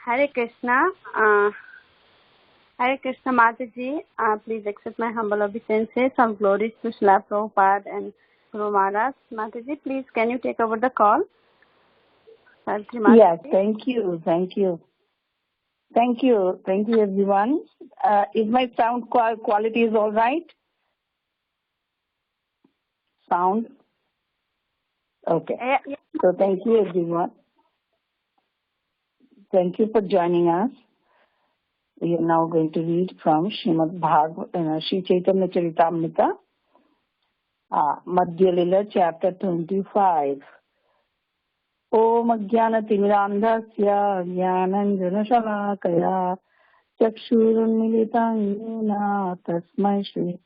Hare Krishna. Hare Krishna Mathaji. Please accept my humble obeisances. Some glories to Srila Prabhupada and Guru Maharaj. Mathaji, please can you take over the call? Savitri Mathaji. Yes, thank you. Thank you, everyone. Is my sound quality is all right? Sound? Okay. Yeah. So thank you, everyone. Thank you for joining us. We are now going to read from Srimad Bhagavatam, Sri Caitanya Caritamrita, Madhya Lila, chapter 25. Om Ajnana-timirandhasya Jnananjana-shalakaya Chakshurunmilitanjena Tasmai Shri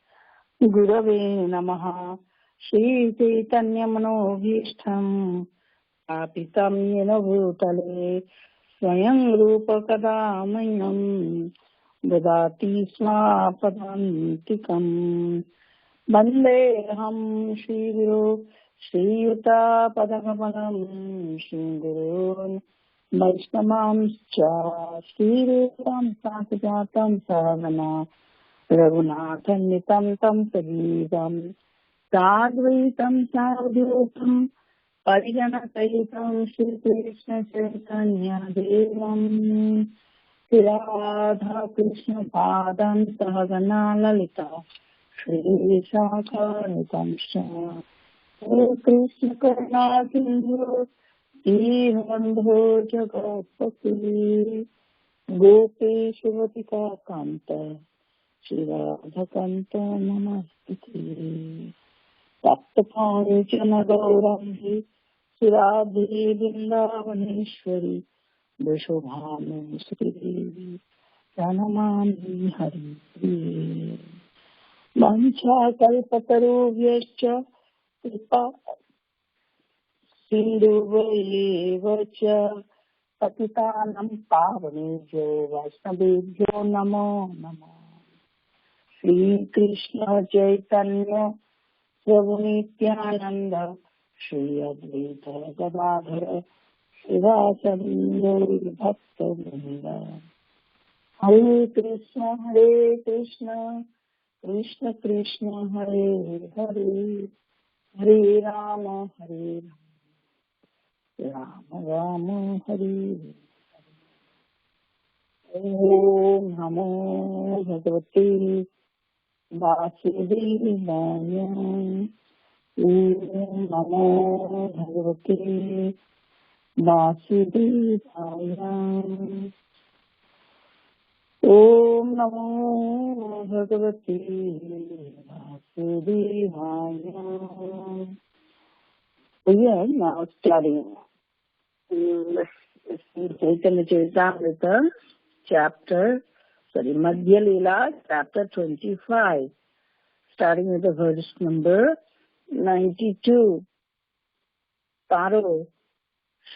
Gurave Namaha. Shri Caitanya Manobhishtam Apitam Yena Bhutale Swayam Rupa Kadamayanam Dadati Swapadantikam Vandeham Shri Guru Shri Yuta Padamapanam Shri Gurun Vaishnavamscha Shri Rupam Sakijatam Savana Raghunathan Nitam Tam Sagitam Sadvaitam Sarvadhupam Parigana Sahitam Shri Krishna Chaitanya Devam Shri Radha Krishna Padam Sahagana Lalita Shri Shakanitam Shah Shri Krishna Karna Sindhu Dīvandho Jagatpati Gopi Shivatika Kanta Shri Radha Kanta Namastiti Saptapanchana Gauramhi Shri Radhe Vrindavaneshwari Vishobhanu Sri Devi Pranamami Hari Mancha Kalpatarubhyascha Kripa Sindhuvayevacha Patitanam Pavanebhyo Vaishnavebhyo Namo Namo Shri Krishna Chaitanya Prabhu Nityananda Shri Advaita Gadadhara Srivasadi Bhakta Vrinda Hare Krishna Krishna Krishna Hare Hare Hare Rama Rama Hare Om Namo Bhagavate Vasudevaya Om Namo Bhagavate Vasudevaya Om Namo Bhagavate Vasudevaya. We are now studying Caitanya Charitamrita, Madhya Lila, chapter 25, starting with the verse number 92. Paro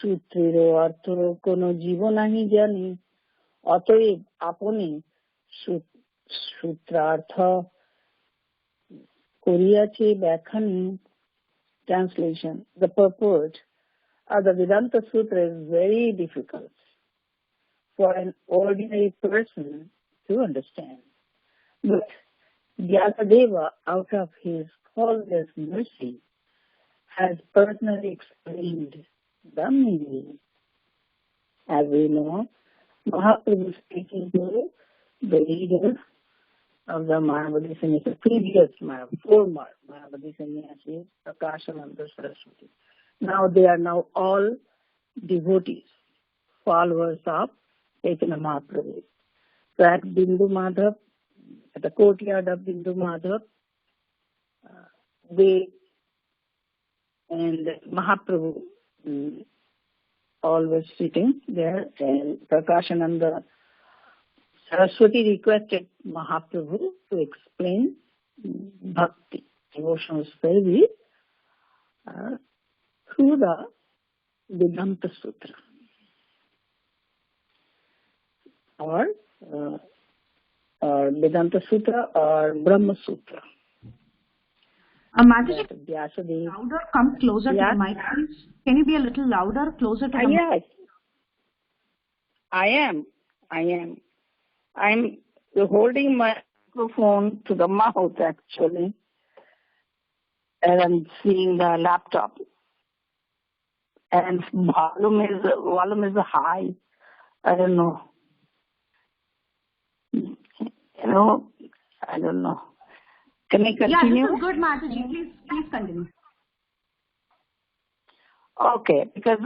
Sutriro Arthro Kono Jivo Nahi Jani Otoib Aponi Sutrartha Koriache Bhakhani. Translation. The purport of the Vedanta Sutra is very difficult for an ordinary person to understand. But Vyasadeva, out of his causeless mercy, has personally explained the meaning. As we know, Mahaprabhu speaking to the leader of the Mayavadi Sannyasi, previous four Mayavadi Sannyasis, Prakashananda Saraswati. Now they are now all devotees, followers of Chaitanya Mahaprabhu. So at Bindu Madhav, at the courtyard of Bindu Madhav, they and Mahaprabhu all were sitting there, and Prakashananda Saraswati requested Mahaprabhu to explain bhakti, devotional service, through the Vedanta Sutra or Vedanta Sutra or Brahma Sutra. Mathaji, louder, come closer to the mic, please. Can you be a little louder, closer to the mic? Yes. I am. I'm holding my microphone to the mouth actually, and I'm seeing the laptop. And volume is high. I don't know. I don't know. Can I continue? Yeah, this is good, Mathaji. Please continue. Okay, because,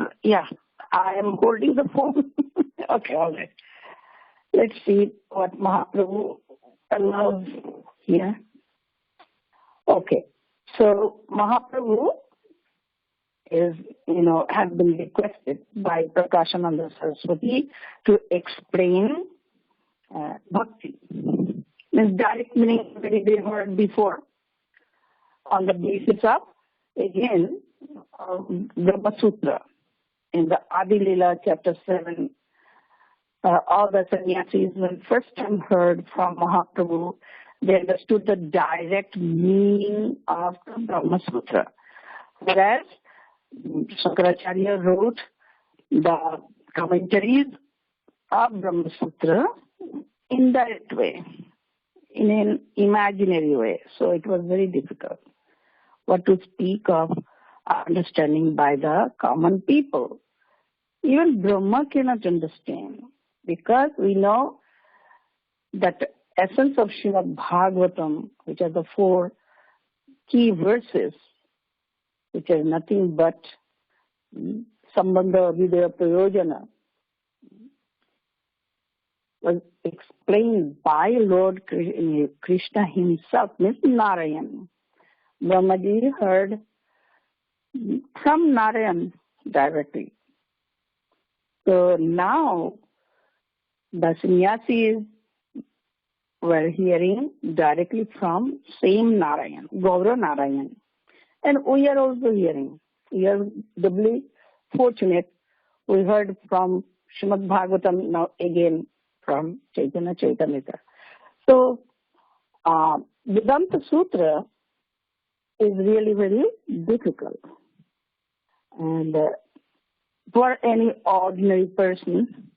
I am holding the phone. Okay, all right. Let's see what Mahaprabhu allows here. Okay, so Mahaprabhu has been requested by Prakashananda Saraswati to explain bhakti. Means direct meaning that they heard before on the basis of, again, Brahma Sutra. In the Adi Lila, chapter 7, all the sannyasis, when first time heard from Mahaprabhu, they understood the direct meaning of the Brahma Sutra. Whereas Shankaracharya wrote the commentaries of Brahma Sutra in that way, in an imaginary way. So it was very difficult. What to speak of understanding by the common people. Even Brahma cannot understand, because we know that the essence of Srimad Bhagavatam, which are the 4 key verses, which are nothing but Sambandha Abhidaya Prayojana, was explained by Lord Krishna himself, means Narayan. Brahmaji heard from Narayan directly. So now the sannyasis were hearing directly from same Narayan, Gaura Narayan. And we are also hearing. We are doubly fortunate. We heard from Srimad Bhagavatam, now again from Chaitanya Charitamrita. So Vedanta Sutra is really very difficult. And for any ordinary person,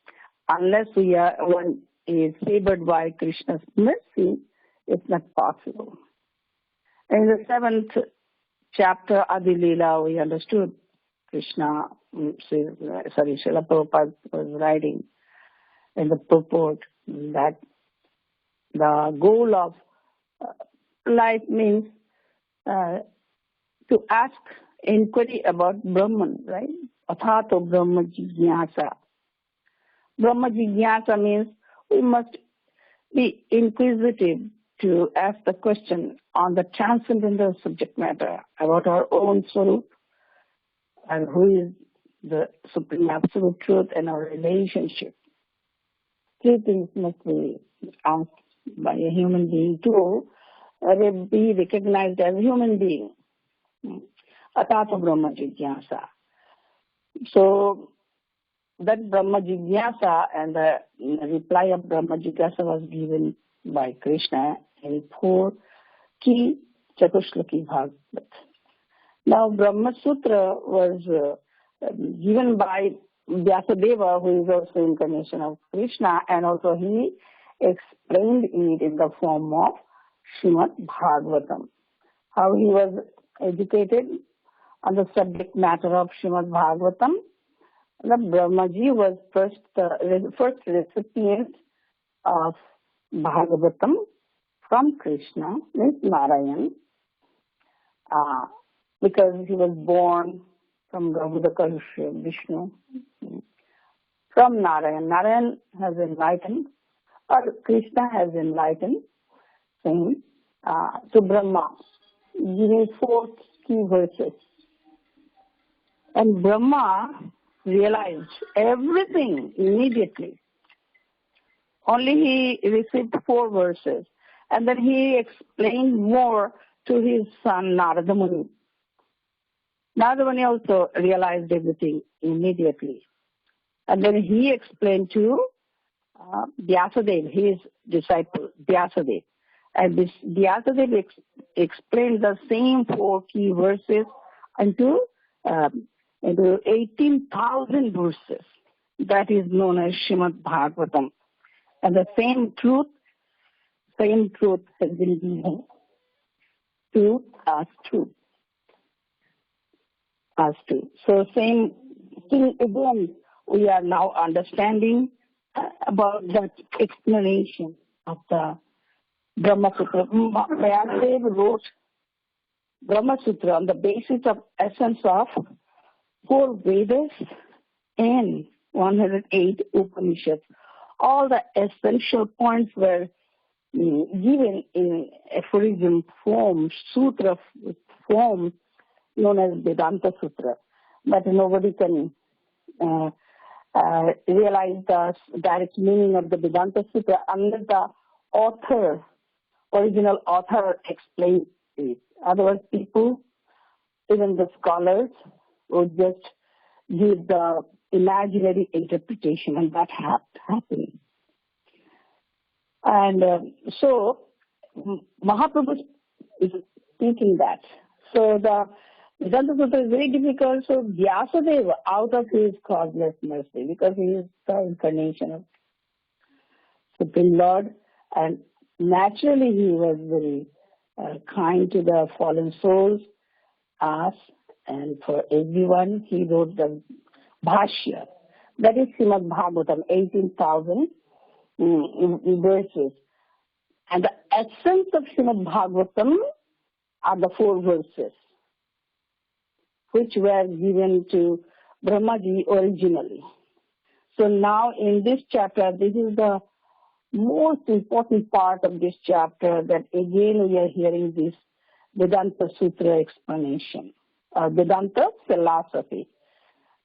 unless one is favored by Krishna's mercy, it's not possible. In the 7th chapter Adi Lila, we understood Srila Prabhupada was writing in the purport that the goal of life means to ask inquiry about Brahman, right? Athato Brahma Jigyasa. Brahma Jigyasa means we must be inquisitive to ask the question on the transcendental subject matter about our own Swarup and who is the Supreme Absolute Truth and our relationship. 3 things must be asked by a human being to be recognized as a human being. Atata Brahma Jigyasa. So that Brahma Jigyasa and the reply of Brahma Jigyasa was given by Krishna in 4 key Chatushlaki Bhagavat. Now Brahma Sutra was given by Vyasadeva, who is also incarnation of Krishna, and also he explained it in the form of Srimad Bhagavatam. How he was educated on the subject matter of Srimad Bhagavatam. The Brahmaji was the first recipient of Bhagavatam from Krishna, means Narayan, because he was born from Garbhodaka Vishnu, from Narayan. Narayan has enlightened, or Krishna has enlightened him to Brahma, giving 4 key verses. And Brahma realized everything immediately. Only he received 4 verses. And then he explained more to his son Narada Muni. Narada Muni also realized everything immediately. And then he explained to Vyasadeva, his disciple, Vyasadeva. And this Vyasadeva explained the same 4 key verses into 18,000 verses. that is known as Srimad Bhagavatam. And the same truth has been given to us too. So same thing again, we are now understanding about that explanation of the Brahma Sutra. Vyasadeva wrote Brahma Sutra on the basis of essence of 4 Vedas and 108 Upanishads. All the essential points were given in aphorism form, sutra form, known as Vedanta Sutra. But nobody can realize the direct meaning of the Vedanta Sutra unless the original author explains it. Otherwise, people, even the scholars, would just give the imaginary interpretation, and that happened. And so Mahaprabhu is thinking that. So the Vedanta Sutra is very difficult. So Vyasadeva, out of his causeless mercy, because he is the incarnation of Supreme Lord, and naturally he was very kind to the fallen souls, us, and for everyone, he wrote the Bhashya. That is Srimad Bhagavatam, 18,000 verses. And the essence of Srimad Bhagavatam are the 4 verses, which were given to Brahmaji originally. So now in this chapter, this is the most important part of this chapter, that again we are hearing this Vedanta Sutra explanation, Vedanta philosophy.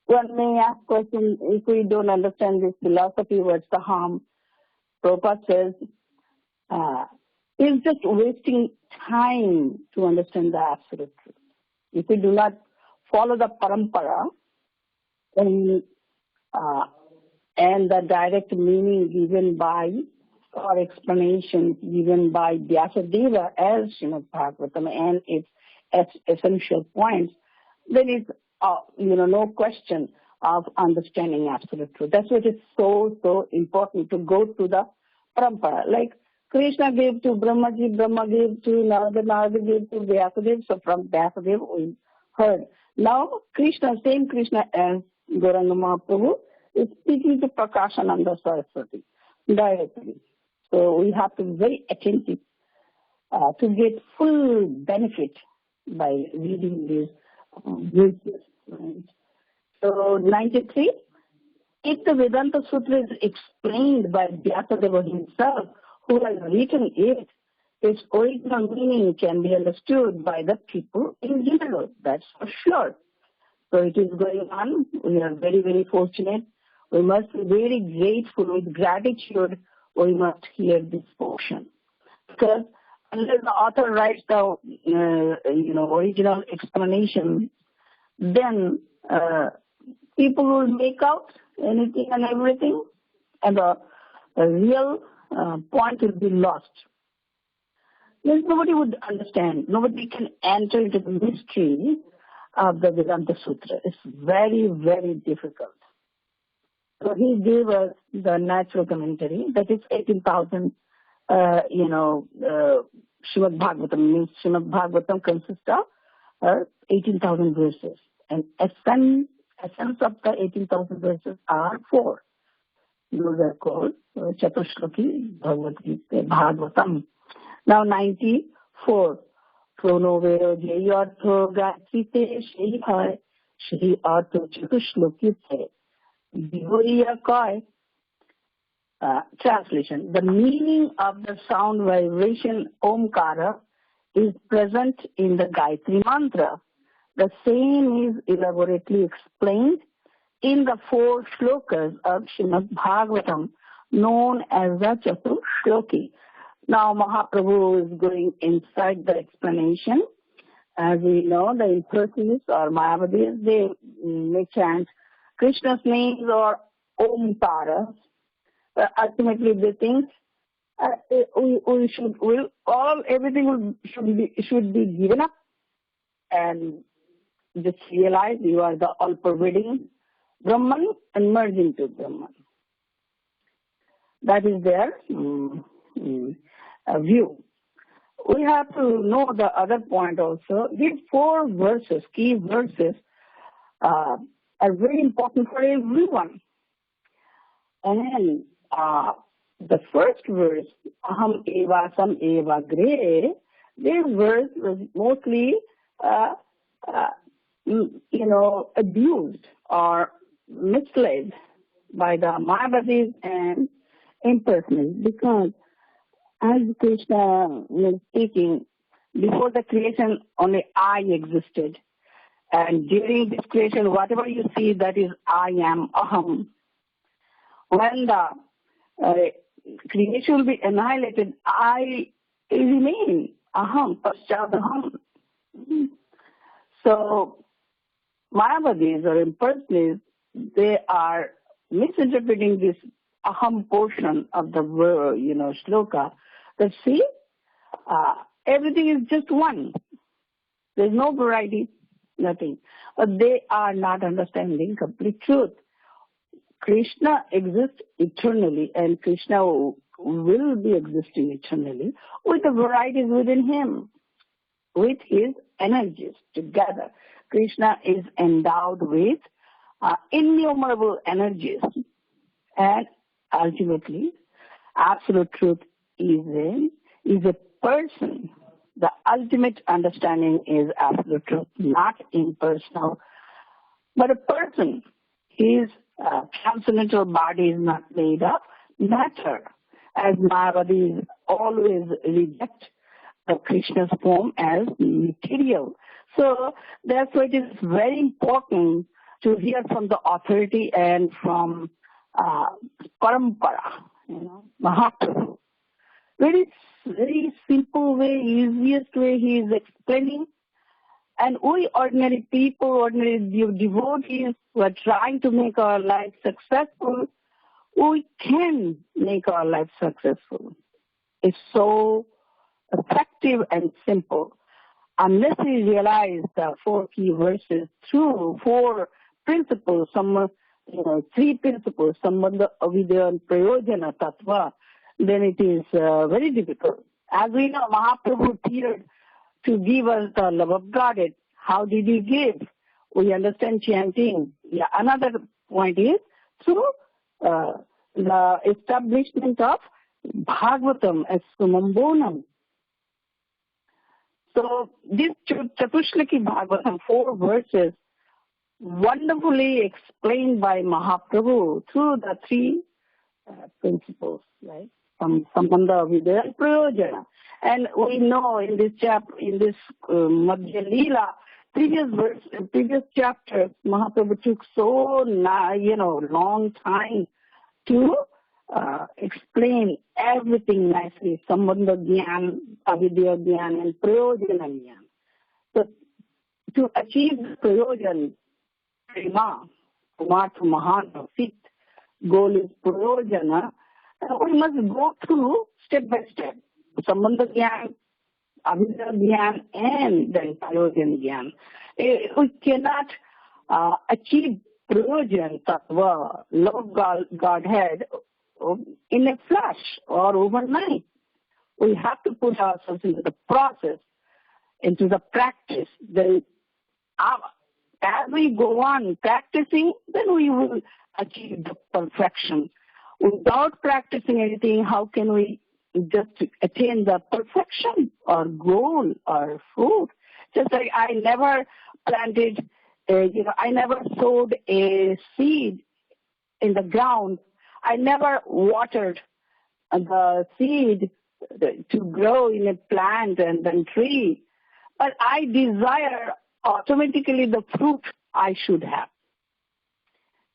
One may ask question, if we don't understand this philosophy, what's the harm? Prabhupada says, it's just wasting time to understand the absolute truth. If we do not follow the parampara and the direct meaning given by, or explanation given by Vyasadeva as Srimad Bhagavatam and its essential points, then it's no question of understanding absolute truth. That's what is so important, to go to the parampara. Like Krishna gave to Brahmaji, Brahma gave to Narada, Narada gave to Vyasadeva. So from Vyasadeva we heard. Now same Krishna as Gauranga Mahaprabhu is speaking to Prakashananda Saraswati directly. So we have to be very attentive to get full benefit by reading these verses. Right? So 93, if the Vedanta Sutra is explained by Vyasadeva himself, who has written it, its original meaning can be understood by the people in general. That's for sure. So it is going on. We are very, very fortunate. We must be very grateful. With gratitude, we must hear this portion. Because unless the author writes the original explanation, then people will make out anything and everything, and the real point will be lost. Then nobody would understand. Nobody can enter into the mystery of the Vedanta Sutra. It's very, very difficult. So he gave us the natural commentary. That is 18,000, Srimad Bhagavatam. Means Srimad Bhagavatam consists of 18,000 verses. And essence of the 18,000 verses are 4. Those are called Chatushloki Bhagavad Gita Bhagavatam. Now 94. Prono Vero Jai Artho Gatsite Shri Hai Shri Artho Chatushloki Te Vivoriya Koi. Translation. The meaning of the sound vibration Omkara is present in the Gayatri Mantra. The same is elaborately explained in the 4 shlokas of Srimad Bhagavatam, known as the Chatur Shloki. Now Mahaprabhu is going inside the explanation. As we know, the impersonalists or Mayavadis, they may chant Krishna's names or Omkara. Ultimately, they think everything should be given up and just realize you are the all-pervading Brahman and merge into Brahman. That is their view. We have to know the other point also. These 4 verses, key verses, are very important for everyone. And the first verse, Aham eva sam eva gre, this verse was mostly, abused or misled by the Mayavadis and impersonalists, because as Krishna was speaking, before the creation only I existed. And during this creation, whatever you see, that is I am, Aham. When the creation will be annihilated, I remain, Aham, Paschadaham. So, Mayavadis or impersonalists, they are misinterpreting this Aham portion of the shloka. That see, everything is just one. There's no variety, nothing. But they are not understanding complete truth. Krishna exists eternally, and Krishna will be existing eternally with the varieties within him, with his energies together. Krishna is endowed with innumerable energies, and ultimately, absolute truth is a person. The ultimate understanding is absolute truth, not impersonal, but a person. His transcendental body is not made of matter, as Mayavadis always reject Krishna's form as material. So that's why it is very important to hear from the authority and from parampara, Mahaprabhu. Very simple way, easiest way he is explaining. And we ordinary people, ordinary devotees who are trying to make our life successful, we can make our life successful. It's so effective and simple. Unless we realize the 4 key verses through 4 principles, 3 principles, Sambandha, Avidya, and Prayojana Tattva, then it is very difficult. As we know, Mahaprabhu appeared to give us the love of Godhead. How did he give? We understand chanting. Yeah. Another point is through the establishment of Bhagavatam as Sumambonam. So this Chatushlaki Bhagavatam, 4 verses, wonderfully explained by Mahaprabhu through the 3 principles, right? From Sambandha, Avidya, and Prayojana. And we know in this Madhya Lila, previous chapters, Mahaprabhu took so long time to explain everything nicely. Sambandha Gyan, Avidya Gyan, and Prayojana Gyan. So to achieve Prayojan, Prema, Kumartha Mahana, 5th goal is Prayojana. We must go through step by step. Sambandha Gyan, Avidya Gyan, and then Prayojan Gyan. We cannot achieve Prayojan Tattva, love Godhead, in a flash or overnight. We have to put ourselves into the process, into the practice. Then, as we go on practicing, then we will achieve the perfection. Without practicing anything, how can we just attain the perfection or goal or fruit? Just like I never planted, I never sowed a seed in the ground. I never watered the seed to grow in a plant and then tree. But I desire automatically the fruit I should have.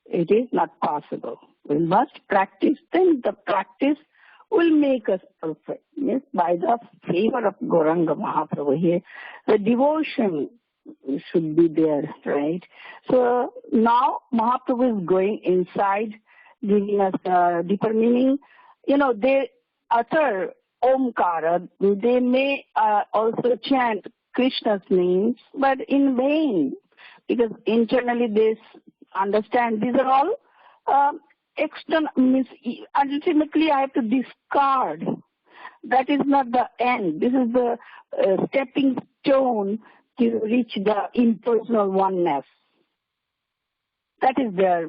It is not possible. We must practice, then the practice will make us perfect. Yes, by the favor of Gauranga Mahaprabhu here, the devotion should be there, right? So now Mahaprabhu is going inside, giving us a deeper meaning. They utter Omkara. They may also chant Krishna's names, but in vain, because internally they understand. These are all external, means ultimately I have to discard. That is not the end. This is the stepping stone to reach the impersonal oneness. That is their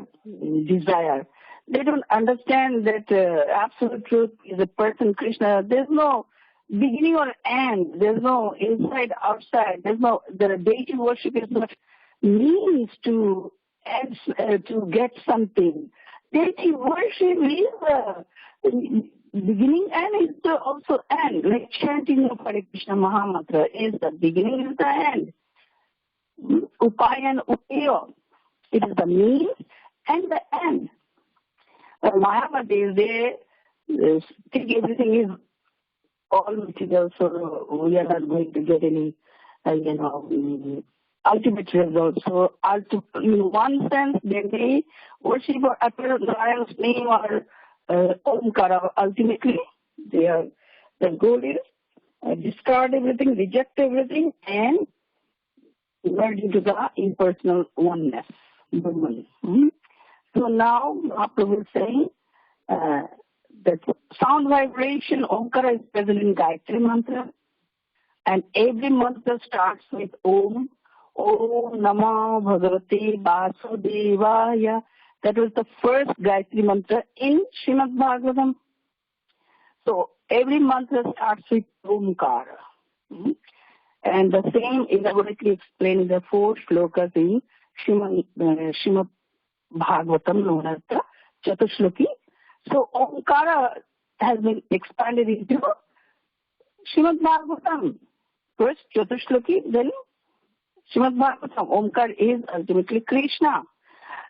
desire. They don't understand that absolute truth is a person, Krishna. There's no beginning or end. There's no inside, outside. The deity worship is not means to get something. Deity worship is beginning and is also end. Like chanting of Hare Krishna Mahamantra is the beginning, is the end. Upaya and Upayo. It is the means and the end. The Mayavadis, they think everything is all material, so we are not going to get any, ultimate result. So, in one sense, they may worship or utter Narayan's name or Omkara. Ultimately, the goal is discard everything, reject everything, and merge into the impersonal oneness. So now, Mahaprabhu is saying that sound vibration, Omkara, is present in Gayatri Mantra, and every mantra starts with Om. Om Namo Bhagavate Vasudevaya. That was the first Gayatri Mantra in Srimad Bhagavatam. So every mantra starts with Omkara. And the same is elaborately explained in the 4 shlokas in Srimad Bhagavatam, known as the Chatushloki. So Omkara has been expanded into Srimad Bhagavatam. First Chatushloki, then Srimad Bhagavatam. Omkar is ultimately Krishna.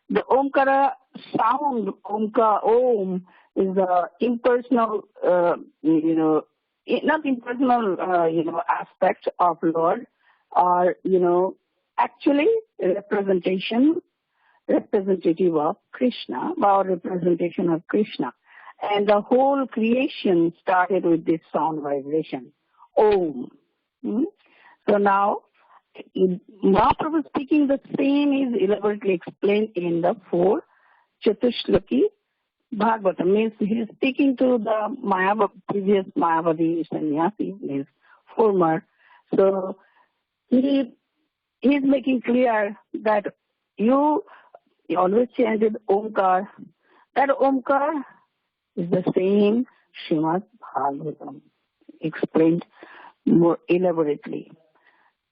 The Omkara sound, Om, is the impersonal, not impersonal, aspect of Lord, or, actually representative of Krishna, or representation of Krishna. And the whole creation started with this sound vibration, Om. So now, Mahaprabhu speaking the same is elaborately explained in the 4 Chatushloki Bhagavatam. Means he is speaking to the previous Mayavadi sannyasi, means former. So he is making clear that you always chanted Omkar. That Omkar is the same Srimad Bhagavatam, explained more elaborately,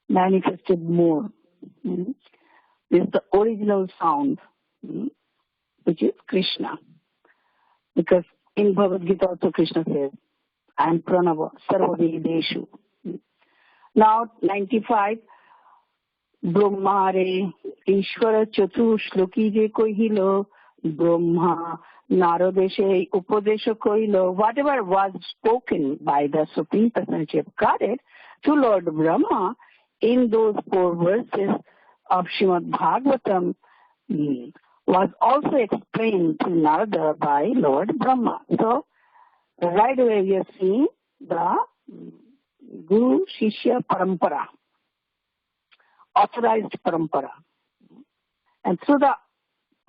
manifested more. This is the original sound, which is Krishna. Because in Bhagavad Gita also Krishna says, I am Pranava, Sarva Vedeshu. Now 95, Brahmare, Ishvara Chatu Shloki Je Kohilo, Brahma, Narodeshe, Upadesha Kohilo, whatever was spoken by the Supreme Personality of Godhead to Lord Brahma in those 4 verses of Srimad Bhagavatam was also explained to Narada by Lord Brahma. So, right away we are seeing the Guru Shishya Parampara, authorized Parampara. And through the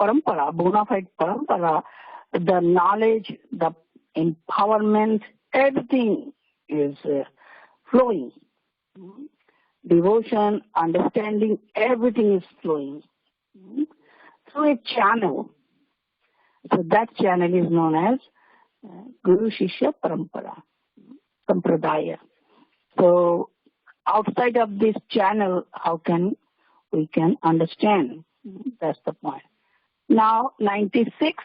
Parampara, bona fide Parampara, the knowledge, the empowerment, everything is flowing. Devotion, understanding, everything is flowing through a channel. So that channel is known as Guru Shishya Parampara, Sampradaya. So outside of this channel, how can we can understand? That's the point. Now 96,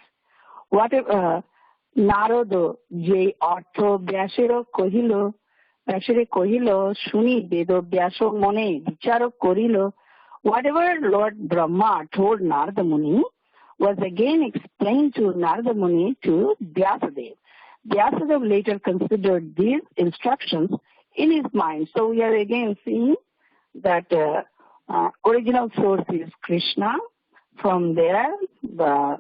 whatever Narada je artho vyasero kohilo, vyasere kohilo shuni bedo vyaso mone vicharo korilo. Whatever Lord Brahma told Narada Muni was again explained to Narada Muni to Vyasadeva. Vyasadeva later considered these instructions in his mind. So we are again seeing that original source is Krishna. From there, the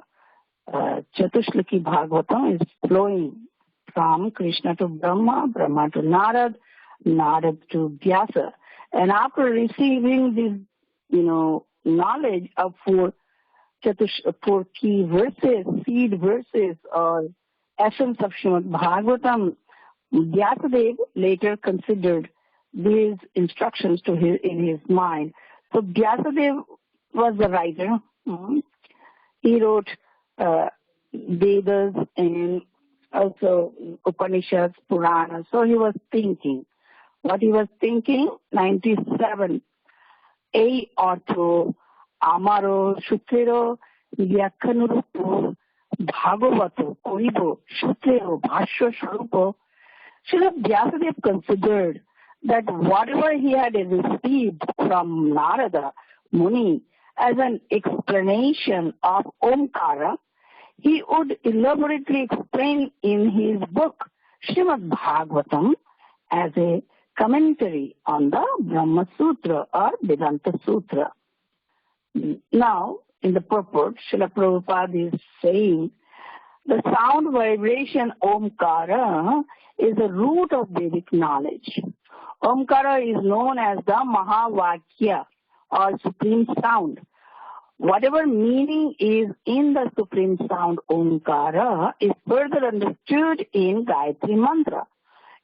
Chatushlaki Bhagavatam is flowing from Krishna to Brahma, Brahma to Narad, Narad to Vyasa. And after receiving this, knowledge of 4 four key verses, seed verses, or essence of Srimad Bhagavatam, Vyasadeva later considered these instructions in his mind. So Vyasadeva was the writer. He wrote Vedas and also Upanishads, Puranas. So he was thinking. What he was thinking, 97. Ei artho amaro shutrero vyakhanurupo bhagavato koribo shutrero bhashya swarupo. Srila Vyasadeva considered that whatever he had received from Narada Muni as an explanation of Omkara, he would elaborately explain in his book Srimad Bhagavatam as a commentary on the Brahma Sutra or Vedanta Sutra. Now, in the purport, Srila Prabhupada is saying the sound vibration Omkara is the root of Vedic knowledge. Omkara is known as the Mahavakya or supreme sound. Whatever meaning is in the supreme sound Omkara is further understood in Gayatri Mantra.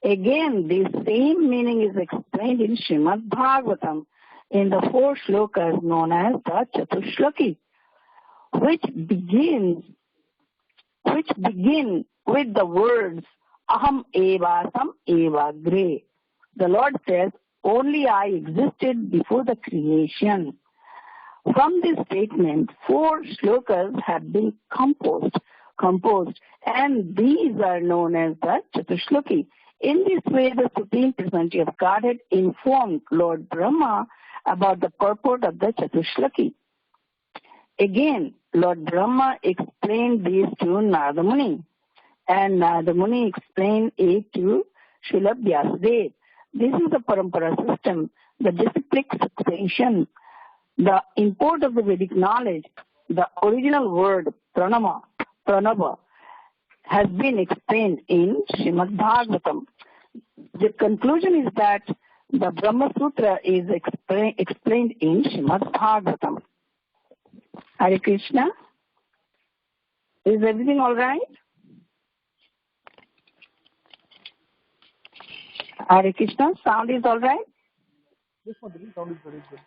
Again, this same meaning is explained in Srimad Bhagavatam in the 4 shlokas known as the Chatushlaki, which begin with the words Aham evasam evagre. The Lord says, only I existed before the creation. From this statement, 4 shlokas have been composed, and these are known as the Chatushlaki. In this way, the Supreme Personality of Godhead informed Lord Brahma about the purport of the Chatushlaki. Again, Lord Brahma explained these to Narada Muni, and Narada Muni explained it to Srila Vyasadeva. This is the parampara system, the disciplic succession, the import of the Vedic knowledge. The original word pranava has been explained in Srimad Bhagavatam. The conclusion is that the Brahma Sutra is explained in Srimad Bhagavatam. Hare Krishna. Is everything all right? Hare Krishna. Sound is all right? Yes, Madhya, sound is very good.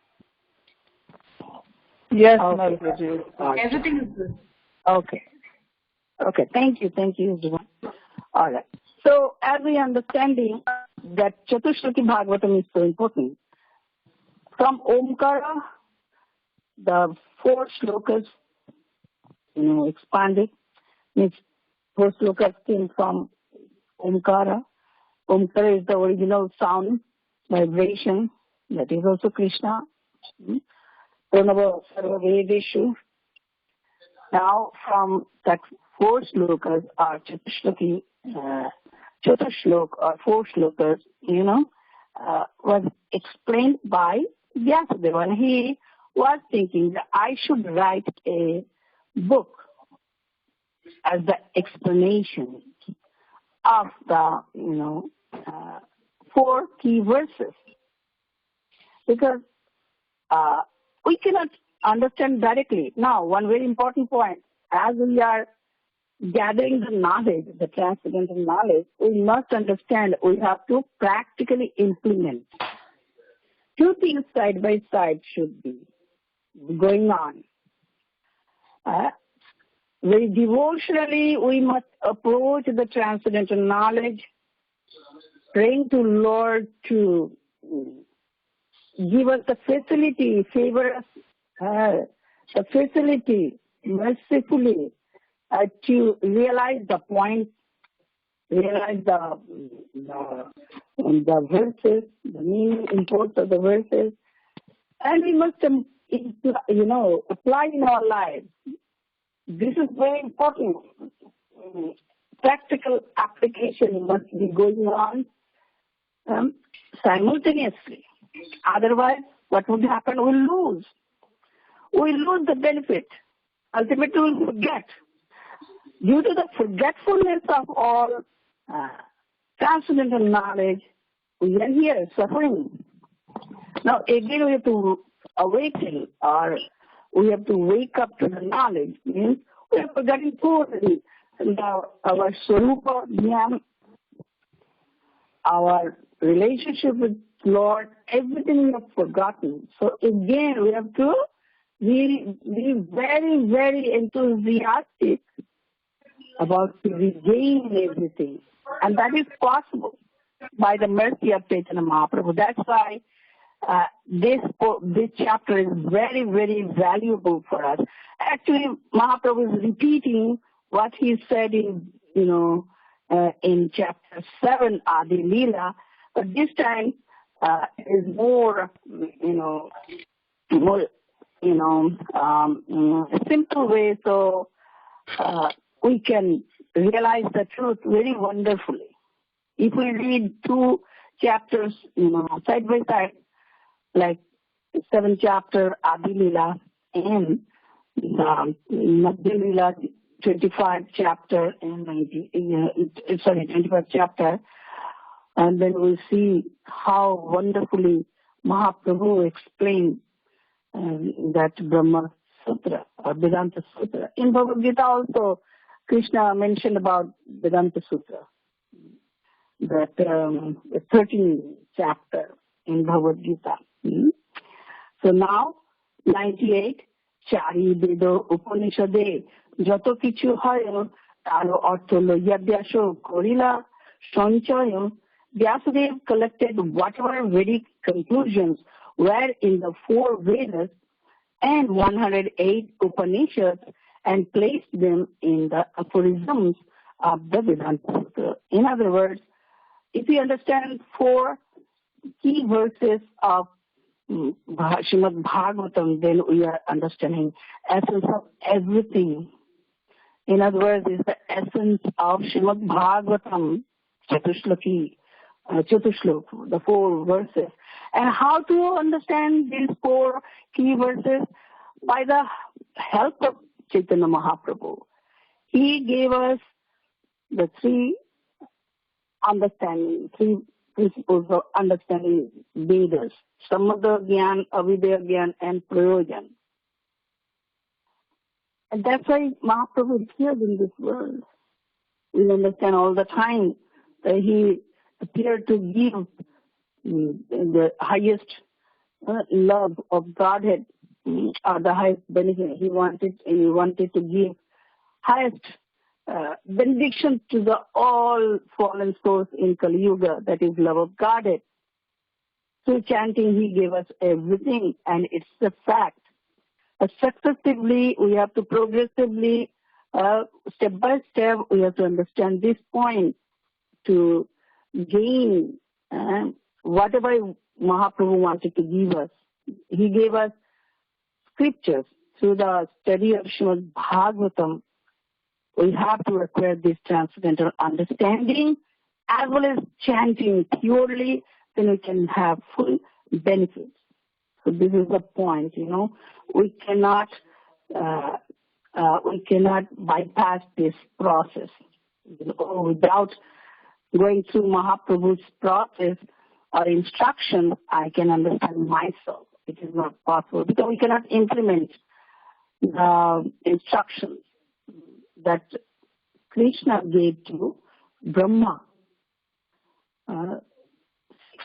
Yes, Everything is good. Okay. Okay. Thank you, everyone. All right. So, as we understanding that Chatushlaki Bhagavatam is so important, from Omkara, the 4 shlokas, expanded. Means 4 shlokas came from Omkara. Omkara is the original sound, vibration. That is also Krishna. Pranava Sarva Vedeshu. Now, from that 4 shlokas are Chatushlaki, Chatushlok or 4 shlokas, was explained by Vyasadeva. And he was thinking that I should write a book as the explanation of the, 4 key verses. Because we cannot understand directly. Now, one very important point, as we are gathering the knowledge, the transcendental knowledge, we must understand we have to practically implement. 2 things side by side should be going on. Very devotionally, we must approach the transcendental knowledge, praying to Lord to give us the facility, favor us, the facility mercifully to realize the point, realize the verses, the meaning, import of the verses, and we must, apply in our lives. This is very important. Practical application must be going on simultaneously. Otherwise, what would happen? We'll lose the benefit. Ultimately, we'll forget. Due to the forgetfulness of all transcendental knowledge, we are here suffering. Now, again, we have to awaken or we have to wake up to the knowledge. Means we have forgotten totally our Swarupa Jnana, our relationship with Lord, everything we have forgotten. So again, we have to be very, very enthusiastic about to regain everything. And that is possible by the mercy of Chaitanya Mahaprabhu. That's why this chapter is very, very valuable for us. Actually, Mahaprabhu is repeating what he said in chapter 7, Adi Lila, but this time is more, simple way, so we can realize the truth very wonderfully. If we read 2 chapters, side by side, like 7th chapter Adi Lila and Madhya Lila 25th chapter and 25th chapter, and then we'll see how wonderfully Mahaprabhu explained that Brahma Sutra or Vedanta Sutra. In Bhagavad Gita also, Krishna mentioned about Vedanta Sutra, that 13th chapter in Bhagavad Gita. So now, 98, Chari Vedo Upanishade, Joto Kichu Hayo, Taro Ortolo Yadyasho Korila, Sanchayo, Vyasadeva collected whatever Vedic conclusions were in the 4 Vedas and 108 Upanishads and placed them in the aphorisms of the Vedanta Sutra. In other words, if you understand 4 key verses of Srimad Bhagavatam, then we are understanding essence of everything. In other words, it's the essence of Srimad Bhagavatam, Chatushlok, the 4 verses. And how to understand these 4 key verses? By the help of Chaitanya Mahaprabhu. He gave us the 3 principles of understanding Vedas: Samudra Gyan, Avidya Gyan, and Prayojan. And that's why Mahaprabhu appeared in this world. We understand all the time that he appeared to give the highest love of Godhead, or the highest benefit. He wanted to give highest benediction to the all fallen souls in Kali Yuga, that is love of Godhead. Through chanting, he gave us everything, and it's a fact. Successively, we have to progressively, step by step, we have to understand this point to gain whatever Mahaprabhu wanted to give us. He gave us scriptures through the study of Srimad Bhagavatam. We have to acquire this transcendental understanding as well as chanting purely, then we can have full benefits. So this is the point, we cannot bypass this process. Without going through Mahaprabhu's process or instruction, I can understand myself. It is not possible because we cannot implement the instructions that Krishna gave to Brahma. 6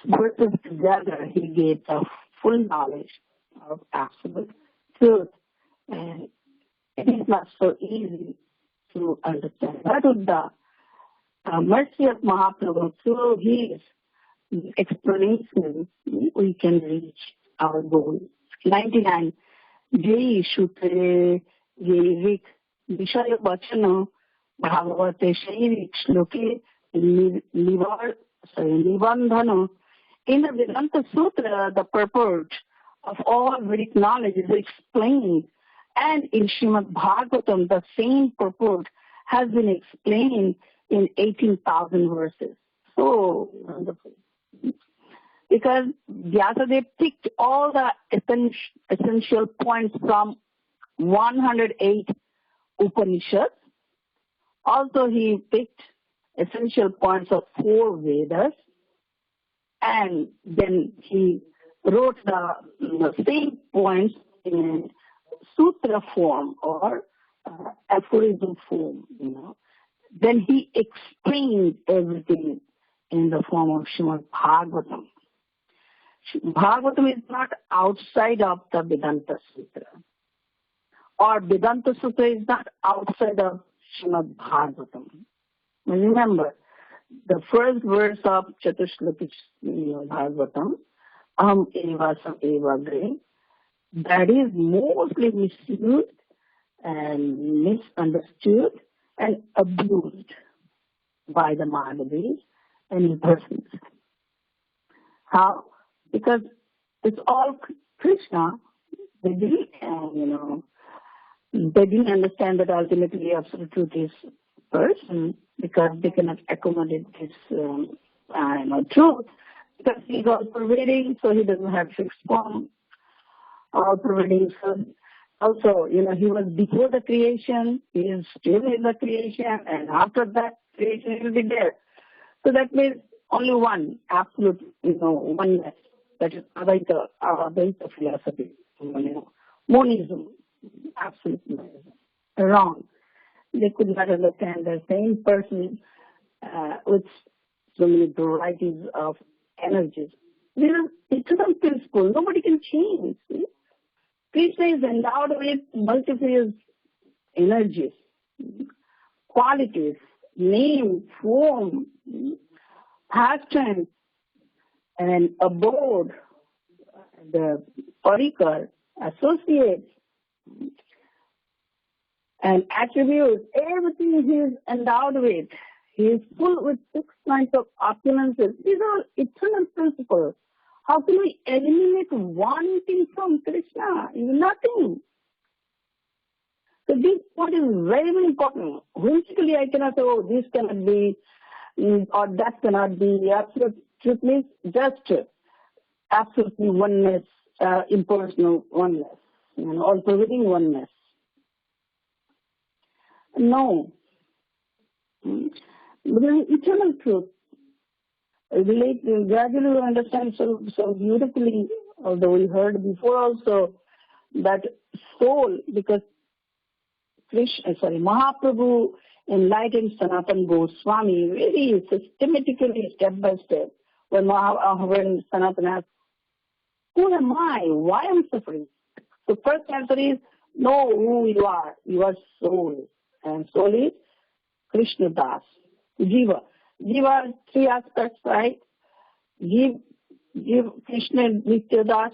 verses together, he gave the full knowledge of absolute truth. And it is not so easy to understand. But with the mercy of Mahaprabhu, through his explanation, we can reach our goal. 99. Jai Shutre Jai Vishaya Vachana Bhagavate Shairik Shloke Nibandhana. In the Vedanta Sutra, the purport of all Vedic knowledge is explained, and in Srimad Bhagavatam, the same purport has been explained in 18,000 verses. So wonderful. Because Vyasadeva picked all the essential points from 108 Upanishads. Also, he picked essential points of 4 Vedas. And then he wrote the same points in sutra form or aphorism form, then he explained everything in the form of Srimad Bhagavatam. Bhagavatam is not outside of the Vedanta Sutra, or Vedanta Sutra is not outside of Srimad Bhagavatam. Remember, the first verse of Chatushlaki Bhagavatam, Aham eva sam eva agre, that is mostly misused and misunderstood and abused by the Madhavis and persons. How? Because it's all Krishna. They didn't, they didn't understand that ultimately absolute truth is person, because they cannot accommodate this truth. Because he's all pervading, so he doesn't have fixed form. All pervading. So also, he was before the creation, he is still in the creation, and after that creation he will be there. So that means only one, absolute, oneness. That is Advaita philosophy, monism, absolute monism. Wrong. They could not understand the same person with so many varieties of energies. This is eternal principle. Nobody can change. See? Krishna is endowed with multiple energies, qualities, name, form, pastime, and abode, the parikar, associates, and attributes, everything he is endowed with. He is full with 6 kinds of opulences. These are eternal principles. How can we eliminate one thing from Krishna? Nothing. So this point is very, very important. Whimsically, I cannot say, this cannot be, or that cannot be. Absolute truth means just absolutely oneness, impersonal oneness, all-pervading oneness. No. Because eternal truth. Gradually we understand so beautifully, although we heard before also, that soul, because Mahaprabhu enlightened Sanatana Goswami very systematically, step by step, when Sanatana asked, who am I? Why am I suffering? The first answer is, know who you are. You are soul. And soul is Krishna Das, Jiva. Jiva has 3 aspects, right? Give Krishna Nitya Das,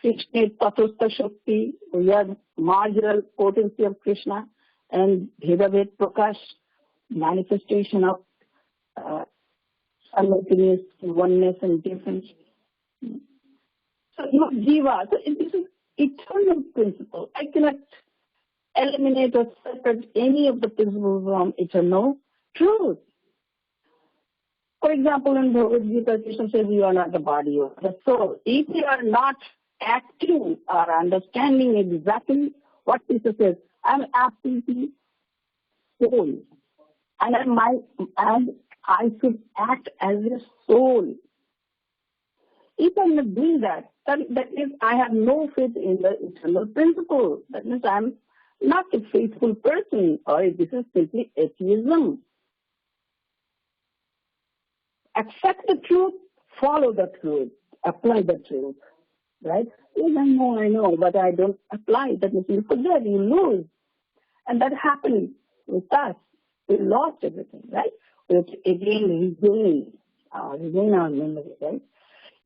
Krishna Tatastha Shakti, we have marginal potency of Krishna, and Bhedabhed Prakash, manifestation of simultaneous oneness and difference. So, Jiva, so this is eternal principle. I cannot eliminate or separate any of the principles from eternal truth. For example, in Bhagavad Gita, Krishna says, you are not the body, you are the soul. If you are not acting or understanding exactly what Krishna says, I am absolutely soul. And I should act as a soul. If I am not doing that, that means I have no faith in the eternal principle. That means I am not a faithful person, or this is simply atheism. Accept the truth, follow the truth, apply the truth, right? Yes, I know, but I don't apply. That means you forget, you lose. And that happened with us. We lost everything, right? We have to again regain our memory, right?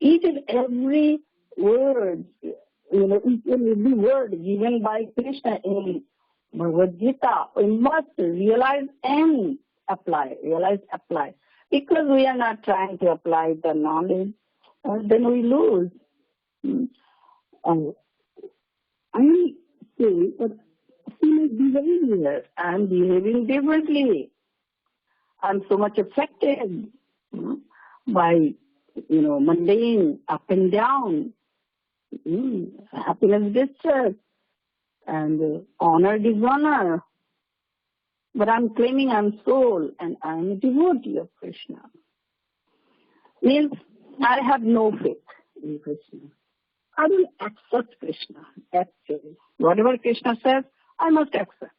Each and every word, each and every word given by Krishna in Bhagavad Gita, we must realize and apply, Because we are not trying to apply the knowledge, then we lose. I say that human behavior, I am behaving differently. I'm so much affected by, mundane, up and down, happiness, distress, and honor, dishonor. But I'm claiming I'm soul and I'm a devotee of Krishna. Means I have no faith in Krishna. I will accept Krishna, actually. Whatever Krishna says, I must accept.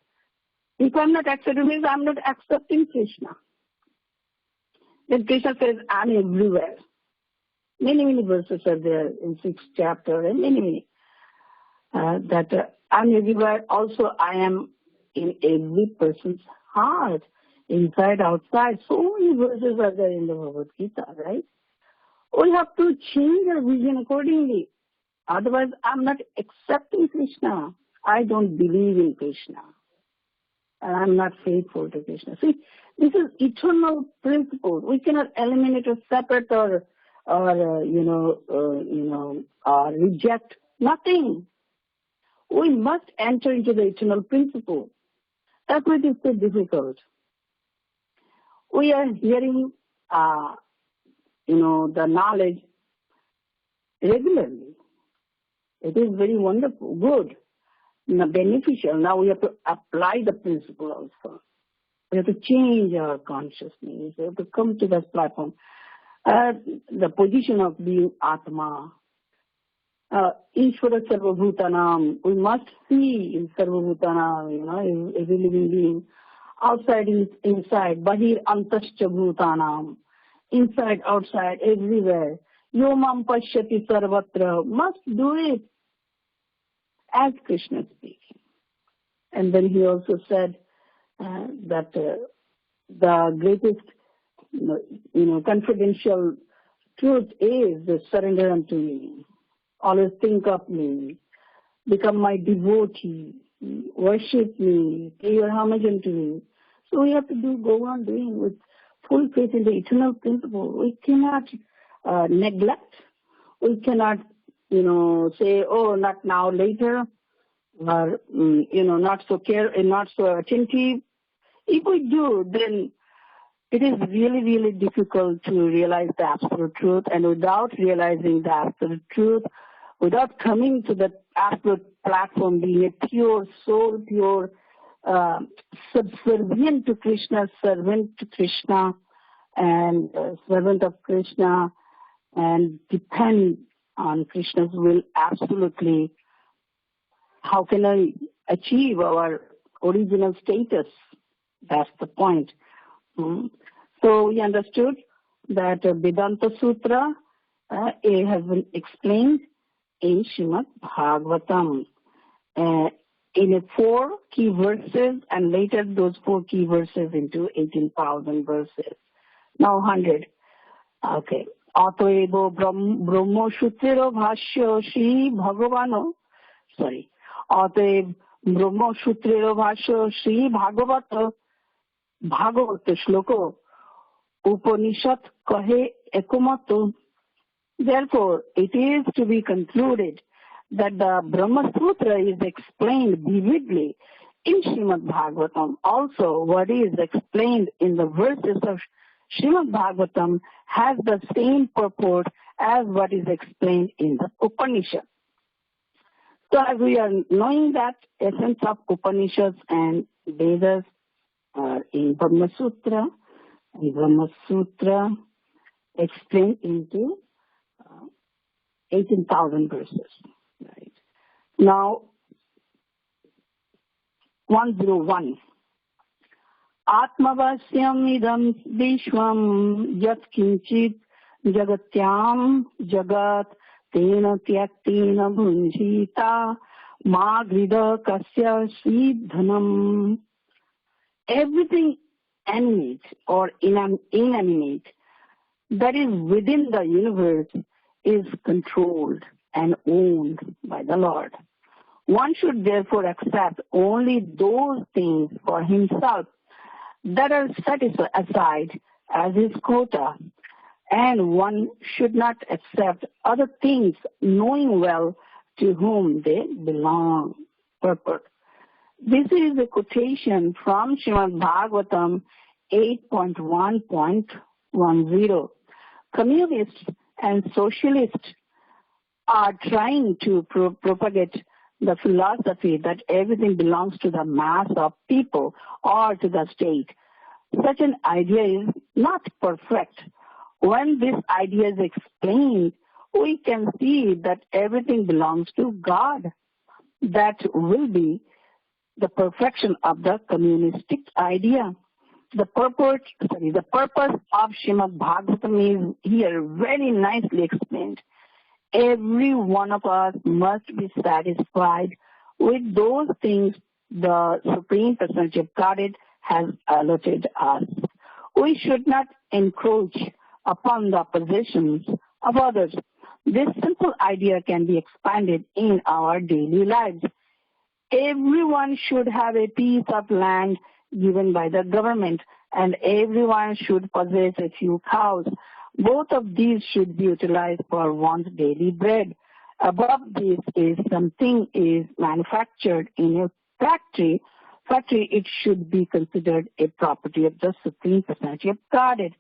If I'm not accepting, means I'm not accepting Krishna. Then Krishna says, I'm everywhere. Many verses are there in 6th chapter and many. That I'm everywhere. Also, I am in every person's heart, inside, outside. So many verses are there in the Bhagavad Gita, right? We have to change our vision accordingly. Otherwise, I'm not accepting Krishna. I don't believe in Krishna. And I'm not faithful to Krishna. See, this is eternal principle. We cannot eliminate or separate or reject nothing. We must enter into the eternal principle. That's why it is so difficult. We are hearing, the knowledge regularly. It is very wonderful, good, beneficial. Now we have to apply the principle also. We have to change our consciousness. We have to come to that platform. The position of being Atma. Ishvara Sarvabhutanam. We must see in Sarvabhutanam, every living being. Outside, inside. Bahir Antascha Bhutanam. Inside, outside, everywhere. Yomam Pashyati Sarvatra. Must do it. As Krishna speaking. And then he also said that the greatest, confidential truth is the surrender unto me. Always think of me. Become my devotee. Worship me. Pay your homage unto me. So we have to go on doing with full faith in the eternal principle. We cannot neglect. We cannot say, oh, not now, later, or, not so attentive. If we do, then it is really, really difficult to realize the absolute truth. And without realizing the absolute truth, without coming to the absolute platform, being a pure soul, pure subservient to Krishna, servant to Krishna, and servant of Krishna, and depend on Krishna's will absolutely, how can I achieve our original status? That's the point. So we understood that Vedanta Sutra has been explained in Srimad Bhagavatam in 4 key verses, and later those 4 key verses into 18,000 verses. Now 100. Okay. Atoebo Brahmo Shutrero Bhashya Shri Bhagavano. Sorry. Atoeb Brahmo Shutrero Bhashya Shri Bhagavata Shloko Upanishad Kahe Ekomato. Therefore, it is to be concluded that the Brahma Sutra is explained vividly in Srimad Bhagavatam. Also, what is explained in the verses of Srimad Bhagavatam has the same purport as what is explained in the Upanishad. So as we are knowing that essence of Upanishads and Vedas are in Brahma Sutra, and Brahma Sutra explained into 18,000 verses. Right. Now, 101. Atmavasyam idam vishwam yat kinchit jagatyam jagat tena tyaktena bhunjita ma grida kasya sridhanam. Everything animate or inanimate that is within the universe is controlled and owned by the Lord. One should therefore accept only those things for himself that are set aside as his quota, and one should not accept other things knowing well to whom they belong. Purport. This is a quotation from Srimad Bhagavatam 8.1.10. Communists and socialists are trying to propagate the philosophy that everything belongs to the mass of people or to the state. Such an idea is not perfect. When this idea is explained, we can see that everything belongs to God. That will be the perfection of the communistic idea. The purpose of Srimad Bhagavatam is here very nicely explained. Every one of us must be satisfied with those things the Supreme Personality of Godhead has allotted us. We should not encroach upon the possessions of others. This simple idea can be expanded in our daily lives. Everyone should have a piece of land given by the government, and everyone should possess a few cows. Both of these should be utilized for one's daily bread. Above this is something is manufactured in a factory, it should be considered a property of the Supreme Personality of Godhead,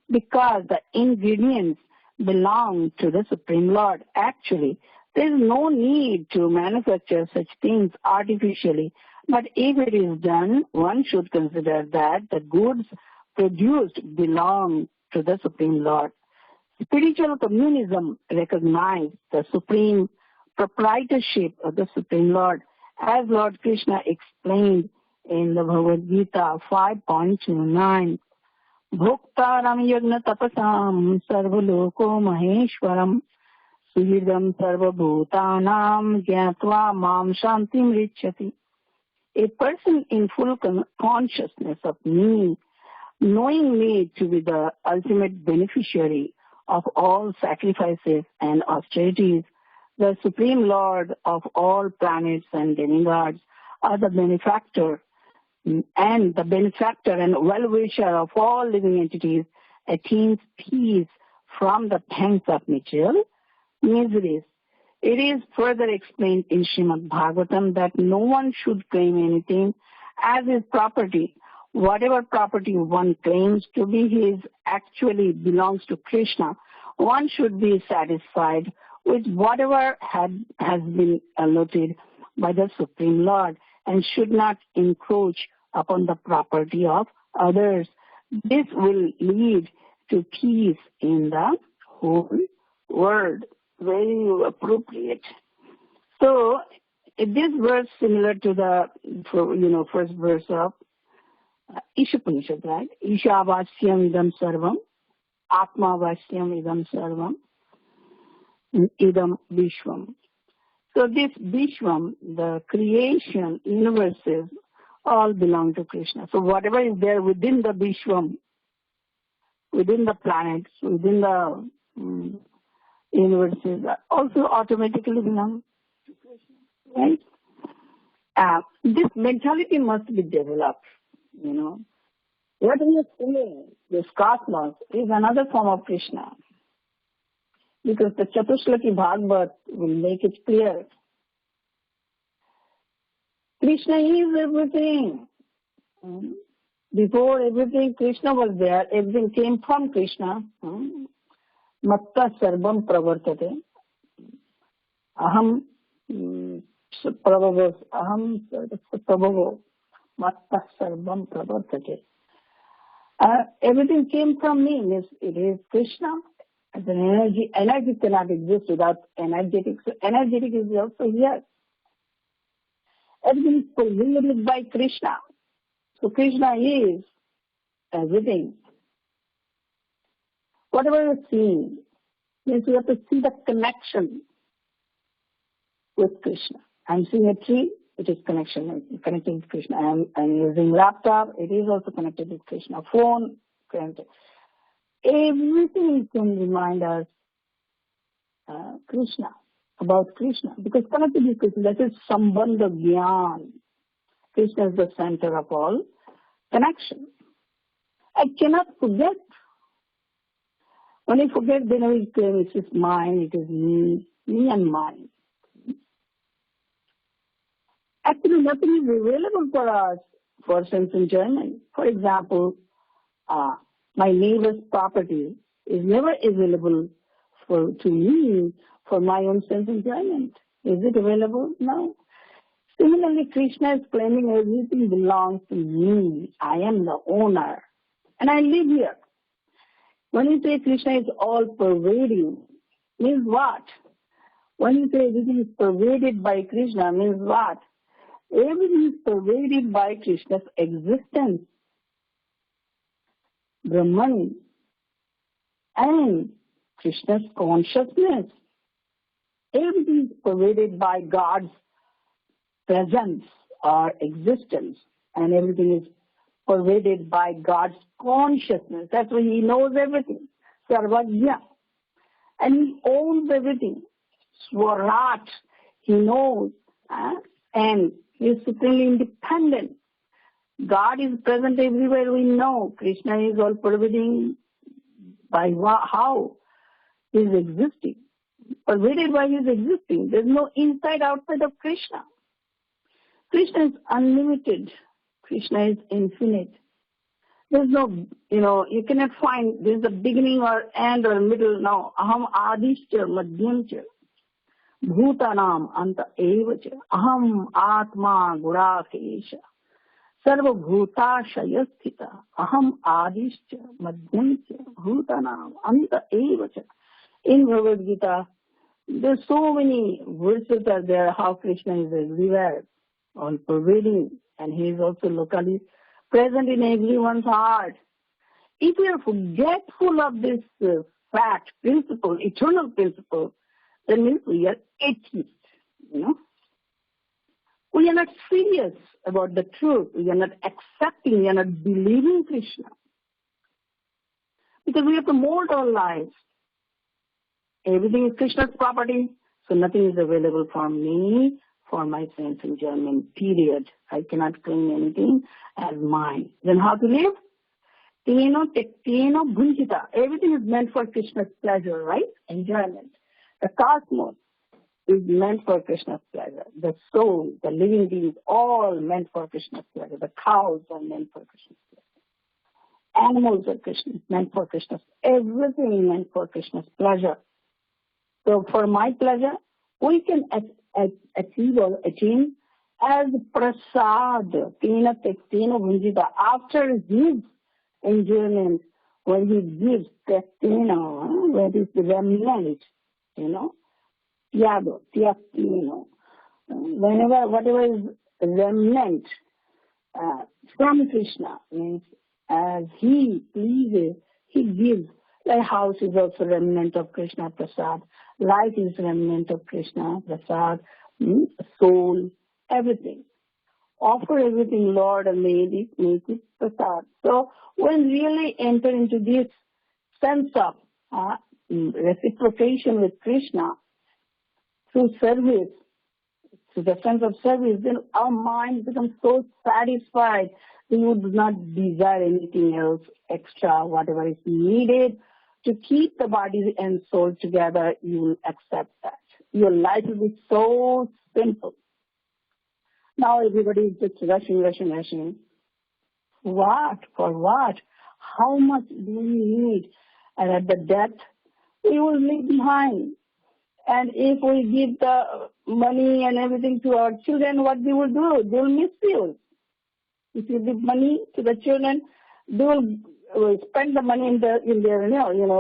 because the ingredients belong to the Supreme Lord. Actually, there is no need to manufacture such things artificially, but if it is done, one should consider that the goods produced belong to the Supreme Lord. Spiritual communism recognizes the supreme proprietorship of the Supreme Lord, as Lord Krishna explained in the Bhagavad Gita 5.29. Bhoktaram yagna tapasam sarvaloko maheshwaram suhridam sarvabhutanam gyatva mam shantim richati. A person in full consciousness of me, knowing me to be the ultimate beneficiary of all sacrifices and austerities, the Supreme Lord of all planets and demigods, are the benefactor and well-wisher of all living entities, attains peace from the pangs of material miseries. It is further explained in Srimad Bhagavatam that no one should claim anything as his property. Whatever property one claims to be his actually belongs to Krishna. One should be satisfied with whatever has been allotted by the Supreme Lord and should not encroach upon the property of others. This will lead to peace in the whole world. Very appropriate. So, this verse similar to the first verse of Ishopanishad, right? Ishavashyam idam sarvam, Atmavasyam idam sarvam, idam Vishwam. So this Vishwam, the creation, universes, all belong to Krishna. So whatever is there within the Vishwam, within the planets, within the universes, also automatically belong to Krishna, right? This mentality must be developed, What we are seeing, this cosmos, is another form of Krishna. Because the Chatushlaki Bhagavad will make it clear. Krishna is everything. Before everything, Krishna was there. Everything came from Krishna. Matta sarvam pravartate. Aham prabhavo. Matta sarvam pravartate. Everything came from me. It is Krishna. As an energy cannot exist without energetic. So energetic is also here. Everything is pervaded by Krishna. So Krishna is everything. Whatever you see, means you have to see the connection with Krishna. I'm seeing a tree, it is connected with Krishna. I'm using laptop, it is also connected with Krishna. Phone, connected. Everything can remind us Krishna, about Krishna, because connected with Krishna, that is Sambandha Gyan. Krishna is the center of all connection. I cannot forget. When I forget, then I will claim it is mine, it is me and mine. Actually, nothing is available for us for sense enjoyment. For example, my neighbor's property is never available to me for my own sense enjoyment. Is it available? No. Similarly, Krishna is claiming everything belongs to me. I am the owner. And I live here. When you say Krishna is all pervading, Means what? When you say everything is pervaded by Krishna, means what? Everything is pervaded by Krishna's existence, Brahman, and Krishna's consciousness. Everything is pervaded by God's presence or existence, and everything is pervaded by God's consciousness. That's why He knows everything. Sarvajna. And He owns everything. Swarat. He knows. And He is supremely independent. God is present everywhere we know. Krishna is all pervading by how? He is existing. Pervaded by His existing. There is no inside outside of Krishna. Krishna is unlimited. Krishna is infinite. There's no, you cannot find there's a beginning or end or middle. No. Aham adishcha madhyamcha. Bhutanam anta evacha. Aham atma gurakesha. Sarva bhutashaya sthita. Aham adishcha madhyamcha. Bhutanam anta evacha. In Bhagavad Gita, there's so many verses are there how Krishna is everywhere, all pervading, and He is also locally present in everyone's heart. If we are forgetful of this fact, principle, eternal principle, then means we are atheists, We are not serious about the truth. We are not accepting, we are not believing Krishna. Because we have to mold our lives. Everything is Krishna's property, so nothing is available for me, for my sense enjoyment, period. I cannot claim anything as mine. Then how to live? Teno tekteno bhunjita. Everything is meant for Krishna's pleasure, right? Enjoyment. The cosmos is meant for Krishna's pleasure. The soul, the living beings, all meant for Krishna's pleasure. The cows are meant for Krishna's pleasure. Animals are meant for Krishna's. Everything meant for Krishna's pleasure. So for my pleasure, we can achieve or attain as prasad, tena tektena bhunjita. After His enjoyment, when He gives tektena, where is the remnant, tyaga, tyaktena. Whatever is remnant from Krishna, means as He pleases, He gives. Like house is also remnant of Krishna prasad. Life is remnant of Krishna prasad. Soul, everything. Offer everything, Lord, and make it prasad. So when really enter into this sense of reciprocation with Krishna through service, through the sense of service, then our mind becomes so satisfied we would not desire anything else extra, whatever is needed to keep the body and soul together. You will accept that. Your life will be so simple. Now everybody is just rushing. What? For what? How much do we need? And at the death, we will leave behind. And if we give the money and everything to our children, what they will do? They will misuse. If you give money to the children, they will spend the money in their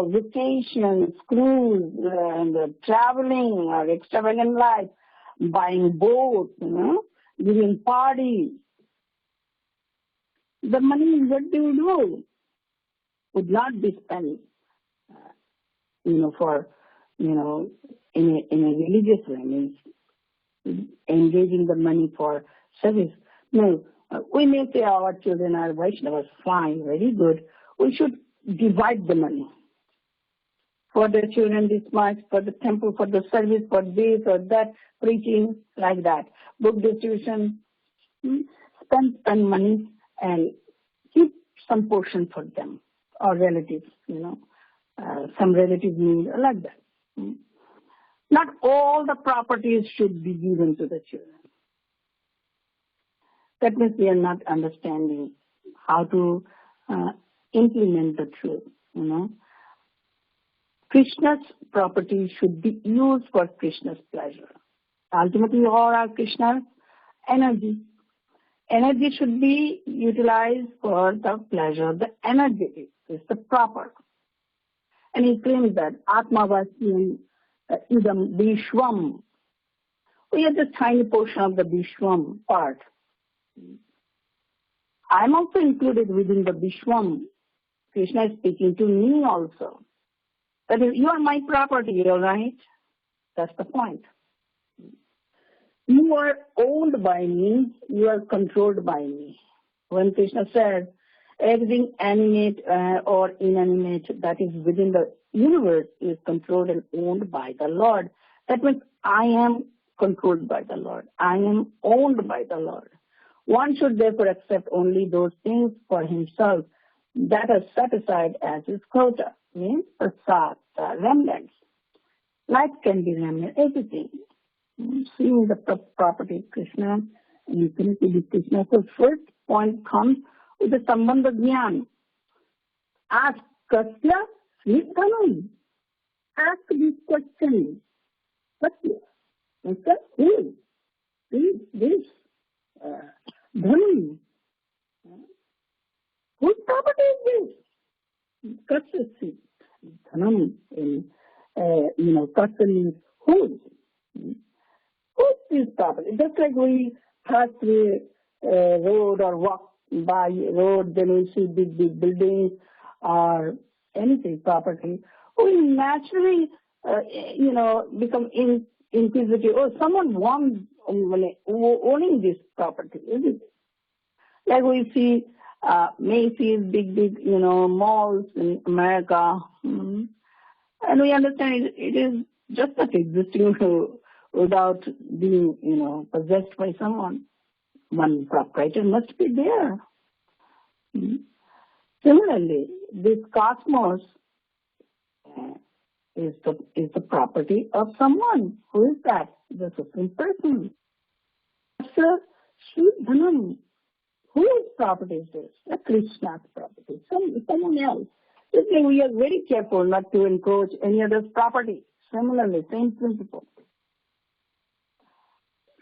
vacations, cruise, and traveling or extravagant life, buying boats, giving parties. The money, what they will do, would not be spent, for, in a religious way, means engaging the money for service. No, we may say our children are Vaishnavas, fine, very good. We should divide the money. For the children this much, for the temple, for the service, for this or that, preaching, like that. Book distribution, spend money and keep some portion for them or relatives, some relatives need, like that. Not all the properties should be given to the children. That means we are not understanding how to implement the truth, Krishna's property should be used for Krishna's pleasure. Ultimately, all are Krishna's energy. Energy should be utilized for the pleasure of the energy. Is the proper. And he claims that Atmavasi idam Vishwam. We are the tiny portion of the Vishwam part. I am also included within the Vishwam. Krishna is speaking to me also. That is, you are my property, all right? That's the point. You are owned by me, you are controlled by me. When Krishna said, everything animate or inanimate that is within the universe is controlled and owned by the Lord. That means I am controlled by the Lord. I am owned by the Lord. One should therefore accept only those things for himself that are set aside as his quota, means prasad, remnants. Life can be remnant, everything. Seeing the property of Krishna, infinity with Krishna. So first point comes with the Sambandha Jnana. Ask Kasya Sridhanam. Ask this question. Kasya. Answer, who? This. Dhanam. Whose property is this? Kasya Dhanam. Kasya means whose? Whose is property? Just like we pass through a road or walk by a road, then we see big buildings or anything property. We naturally, become inquisitive. Oh, someone wants owning this property, isn't it? Like we see Macy's, big, malls in America, and we understand it is just not existing without being, possessed by someone. One proprietor must be there. Similarly, this cosmos is the property of someone. Who is that? The Supreme Person. Sir, Sridhanam. Whose property is this? The Krishna's property. Someone else. Just like we are very careful not to encroach any other's property. Similarly, same principle.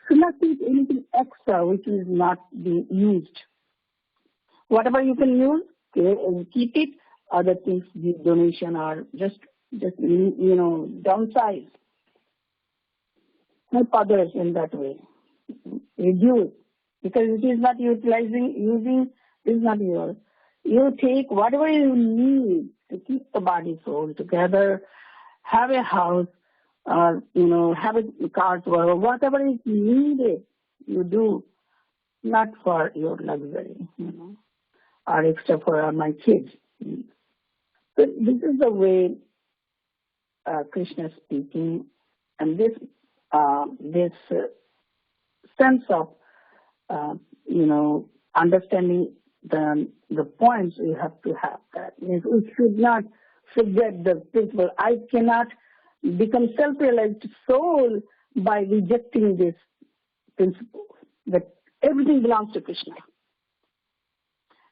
Should not keep anything extra which is not being used. Whatever you can use, keep it. Other things, give donation or just downsize. Help others in that way. Reduce. Because it is not using is not yours. You take whatever you need to keep the body soul together, have a house, or, have a car, or whatever is needed, you do, not for your luxury, or extra for my kids. So this is the way Krishna is speaking, and this sense of, understanding the points we have to have. That means we should not forget the principle. I cannot become self-realized soul by rejecting this principle that everything belongs to Krishna.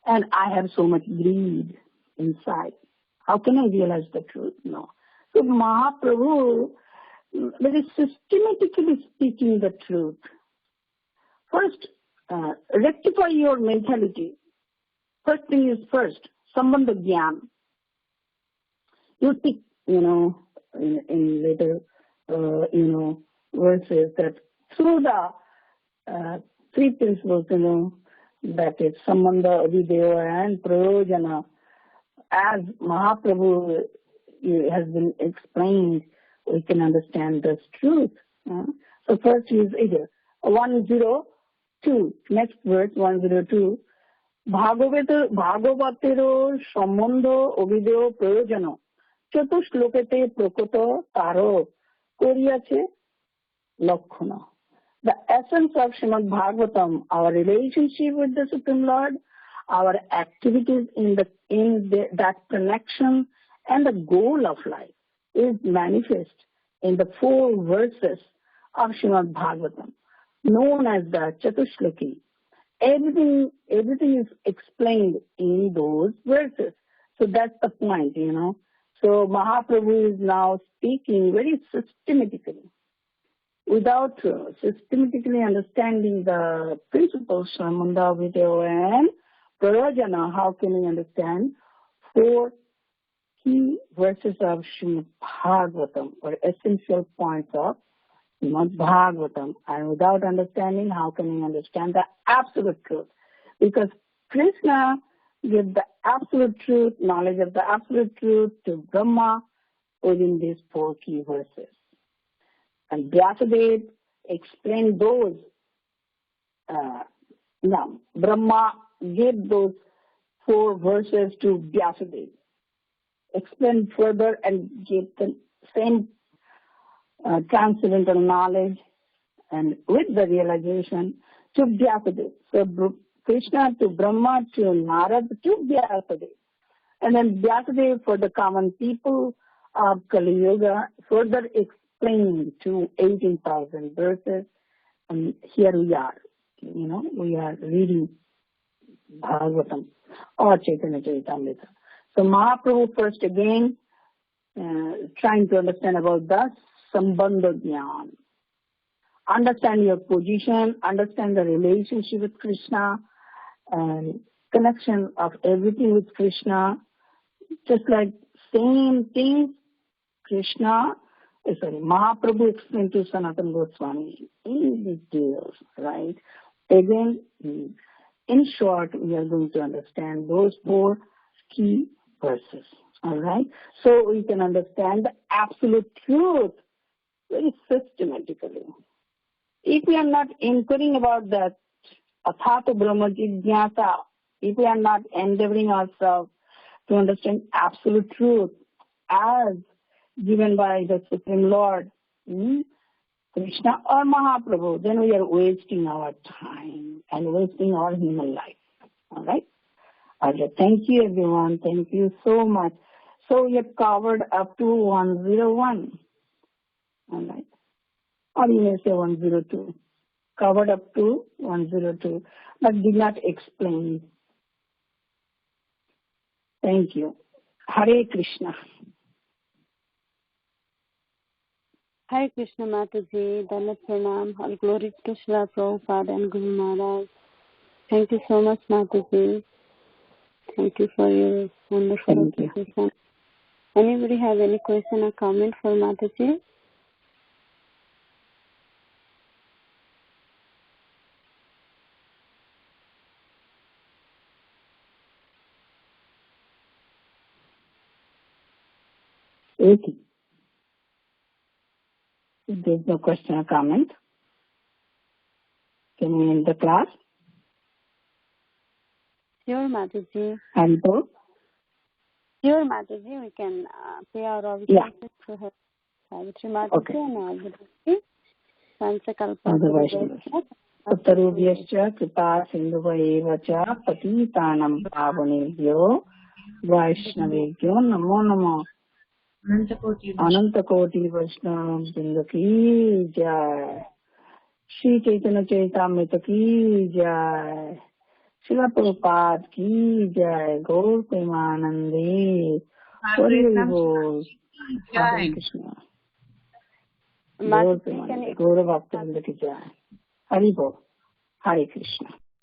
And I have so much greed inside. How can I realize the truth? No. So Mahaprabhu, very systematically speaking the truth. First, rectify your mentality. First thing is first, Sambandha Jnana. You think, in later, verses that through the three principles, that is Sambandha, Avidya and Prayojana, as Mahaprabhu has been explained, we can understand this truth. So first is either 102, next verse 102, Bhagavatero Sambandha Avidya Prayojana. Chatushlokete Prokota Taro Koriyache Lakhana. The essence of Srimad Bhagavatam, our relationship with the Supreme Lord, our activities in that connection, and the goal of life is manifest in the 4 verses of Srimad Bhagavatam, known as the Chatushloki. Everything is explained in those verses. So that's the point, So Mahaprabhu is now speaking very systematically. Without systematically understanding the principles, Sambandha, Avidya and Prayojana, how can we understand 4 key verses of Srimad Bhagavatam or essential points of Srimad Bhagavatam. And without understanding, how can we understand the absolute truth? Because Krishna gives the absolute truth, knowledge of the absolute truth to Brahma within these 4 key verses. And Vyasadeva explained those. Brahma gave those 4 verses to Vyasadeva, explained further and gave the same transcendental knowledge and with the realization to Vyasadeva. So Krishna to Brahma to Narad to Vyasadeva. And then Vyasadeva for the common people of Kali Yuga further explained to 18,000 verses. And here we are. We are reading Bhagavatam or Chaitanya Caritamrita. So Mahaprabhu first again trying to understand about the Sambandha Jnana. Understand your position, understand the relationship with Krishna, and connection of everything with Krishna. Just like same things, Mahaprabhu explained to Sanatana Goswami in details, right? Again, in short, we are going to understand those 4 key verses, all right? So we can understand the absolute truth very systematically. If we are not inquiring about that Athata Brahma Jigyasa, if we are not endeavoring ourselves to understand absolute truth as given by the Supreme Lord, Krishna or Mahaprabhu, then we are wasting our time and wasting our human life. All right? Okay, thank you everyone. Thank you so much. So we have covered up to 101. All right. Or you may say 102. Covered up to 102, but did not explain. Thank you. Hare Krishna. Hare Krishna Mathaji, Dandavat Pranam, all glory to Srila Prabhupada and Guru Maharaj. Thank you so much Mathaji. Thank you for your wonderful presentation. Anybody have any question or comment for Mathaji? Okay. If there's no question or comment, can we end the class? Sure, Mathaji. And go? Sure, Mathaji. We can pay our obeisances to her. Savitri Mathaji and all the Dasi. Sansakalpa. Uttarubhyascha kripa sindhuva cha patitanam pavanebhyo Vaishnavebhyo namo namo. Anantakoti Vaishnava Vrinda ki jai. Shri Chaitanya Charitamrita ki jai. Srila Prabhupada ki jai. Gaur Premanande. Hare Bol. Hare Krishna. Gaur Premanande. Gaur Bhakta Vrinda ki jai. Hare Bol. Hare Krishna.